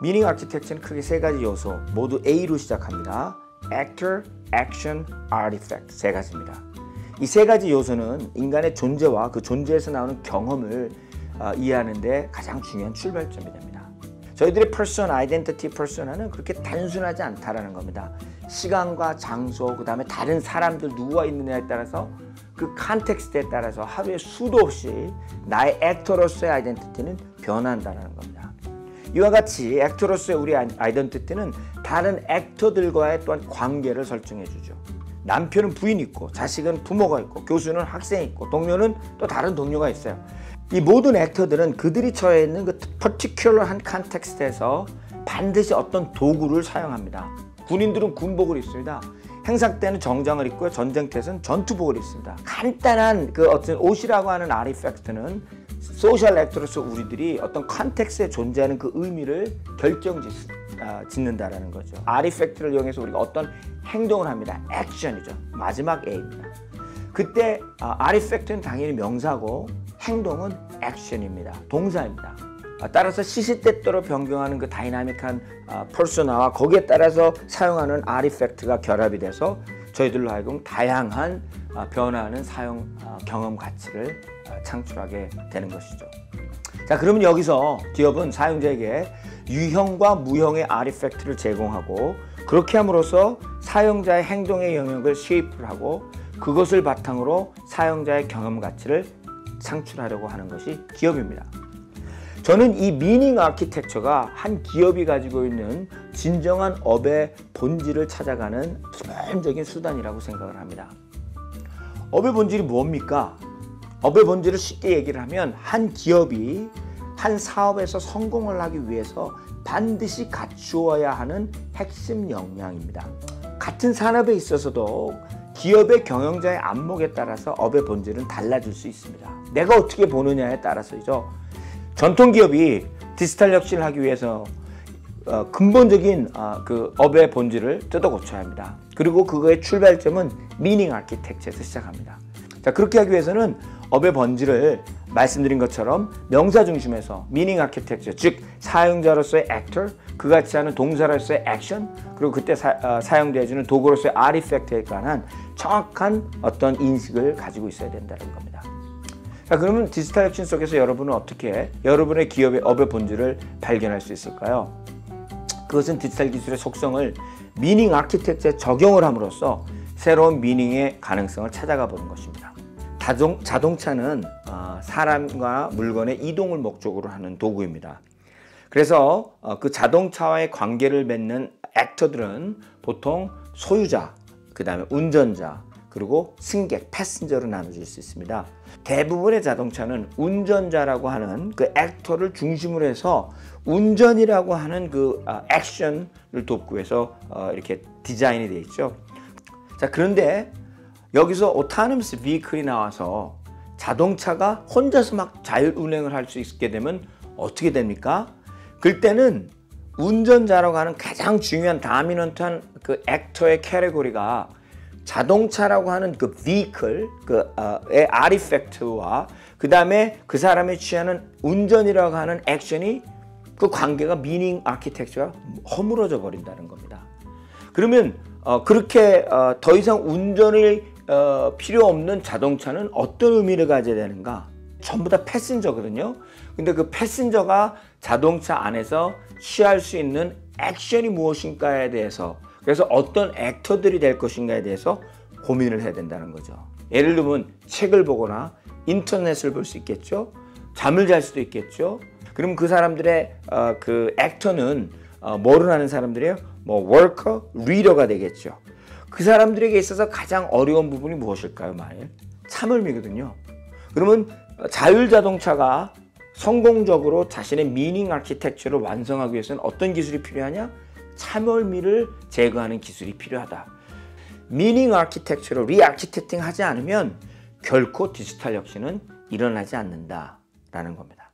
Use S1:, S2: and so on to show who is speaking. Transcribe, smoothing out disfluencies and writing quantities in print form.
S1: 미닝 아키텍처는 크게 세 가지 요소, 모두 A로 시작합니다. Actor, Action, Artifact 세 가지입니다. 이 세 가지 요소는 인간의 존재와 그 존재에서 나오는 경험을 이해하는 데 가장 중요한 출발점이 됩니다. 저희들의 퍼스나, 아이덴티티 퍼스나는 그렇게 단순하지 않다라는 겁니다. 시간과 장소, 그 다음에 다른 사람들 누구가 있느냐에 따라서 그 컨텍스트에 따라서 하루에 수도 없이 나의 액터로서의 아이덴티티는 변한다는 겁니다. 이와 같이 액터로서의 우리 아이덴티티는 다른 액터들과의 또한 관계를 설정해 주죠. 남편은 부인이 있고, 자식은 부모가 있고, 교수는 학생이 있고, 동료는 또 다른 동료가 있어요. 이 모든 액터들은 그들이 처해 있는 그 퍼티큘러한 컨텍스트에서 반드시 어떤 도구를 사용합니다. 군인들은 군복을 입습니다. 행사 때는 정장을 입고요. 전쟁터에서는 전투복을 입습니다. 간단한 그 어떤 옷이라고 하는 아티팩트는 소셜 액터로서 우리들이 어떤 컨텍스트에 존재하는 그 의미를 결정짓는다라는 거죠. 아티팩트를 이용해서 우리가 어떤 행동을 합니다. 액션이죠. 마지막 A입니다. 그때 아티팩트는 당연히 명사고 행동은 액션입니다. 동사입니다. 따라서 시시때때로 변경하는 그 다이나믹한 퍼소나와 거기에 따라서 사용하는 아티팩트가 결합이 돼서 저희들로 하여금 다양한 변화하는 사용 경험 가치를 창출하게 되는 것이죠. 자, 그러면 여기서 기업은 사용자에게 유형과 무형의 아티팩트를 제공하고 그렇게 함으로써 사용자의 행동의 영역을 쉐이프를 하고 그것을 바탕으로 사용자의 경험 가치를 창출하려고 하는 것이 기업입니다. 저는 이 미닝 아키텍처가 한 기업이 가지고 있는 진정한 업의 본질을 찾아가는 기본적인 수단이라고 생각을 합니다. 업의 본질이 뭡니까? 업의 본질을 쉽게 얘기를 하면 한 기업이 한 사업에서 성공을 하기 위해서 반드시 갖추어야 하는 핵심 역량입니다. 같은 산업에 있어서도 기업의 경영자의 안목에 따라서 업의 본질은 달라질 수 있습니다. 내가 어떻게 보느냐에 따라서죠. 전통 기업이 디지털 혁신을 하기 위해서 근본적인 그 업의 본질을 뜯어 고쳐야 합니다. 그리고 그거의 출발점은 미닝 아키텍처에서 시작합니다. 자, 그렇게 하기 위해서는 업의 본질을 말씀드린 것처럼 명사 중심에서 미닝 아키텍처, 즉 사용자로서의 액터, 그같이 하는 동사로서의 액션, 그리고 그때 사용되어지는 도구로서의 아티팩트에 관한 정확한 어떤 인식을 가지고 있어야 된다는 겁니다. 자, 그러면 디지털 혁신 속에서 여러분은 어떻게 여러분의 기업의 업의 본질을 발견할 수 있을까요? 그것은 디지털 기술의 속성을 미닝 아키텍처에 적용을 함으로써 새로운 미닝의 가능성을 찾아가 보는 것입니다. 자동차는 사람과 물건의 이동을 목적으로 하는 도구입니다. 그래서 그 자동차와의 관계를 맺는 액터들은 보통 소유자, 그 다음에 운전자, 그리고 승객, 패신저로 나눠질 수 있습니다. 대부분의 자동차는 운전자라고 하는 그 액터를 중심으로 해서 운전이라고 하는 그 액션을 돕기 위해서 이렇게 디자인이 되어 있죠. 자, 그런데 여기서 autonomous vehicle이 나와서 자동차가 혼자서 막 자율운행을 할 수 있게 되면 어떻게 됩니까? 그때는 운전자라고 하는 가장 중요한 다미넌트한 그 액터의 캐테고리가 자동차라고 하는 그 vehicle, 의 아티팩트와 그 다음에 그 사람이 취하는 운전이라고 하는 액션이 그 관계가 미닝 아키텍처가 허물어져 버린다는 겁니다. 그러면 그렇게 더 이상 운전을 필요 없는 자동차는 어떤 의미를 가져야 되는가? 전부 다 패신저거든요. 근데 그 패신저가 자동차 안에서 취할 수 있는 액션이 무엇인가에 대해서, 그래서 어떤 액터들이 될 것인가에 대해서 고민을 해야 된다는 거죠. 예를 들면 책을 보거나 인터넷을 볼 수 있겠죠. 잠을 잘 수도 있겠죠. 그럼 그 사람들의 그 액터는 뭐를 하는 사람들이에요? 뭐 워커, 리더가 되겠죠. 그 사람들에게 있어서 가장 어려운 부분이 무엇일까요? 만일 참을미거든요. 그러면 자율자동차가 성공적으로 자신의 미닝 아키텍처를 완성하기 위해서는 어떤 기술이 필요하냐? 참을미를 제거하는 기술이 필요하다. 미닝 아키텍처를 리아키텍팅 하지 않으면 결코 디지털 혁신은 일어나지 않는다라는 겁니다.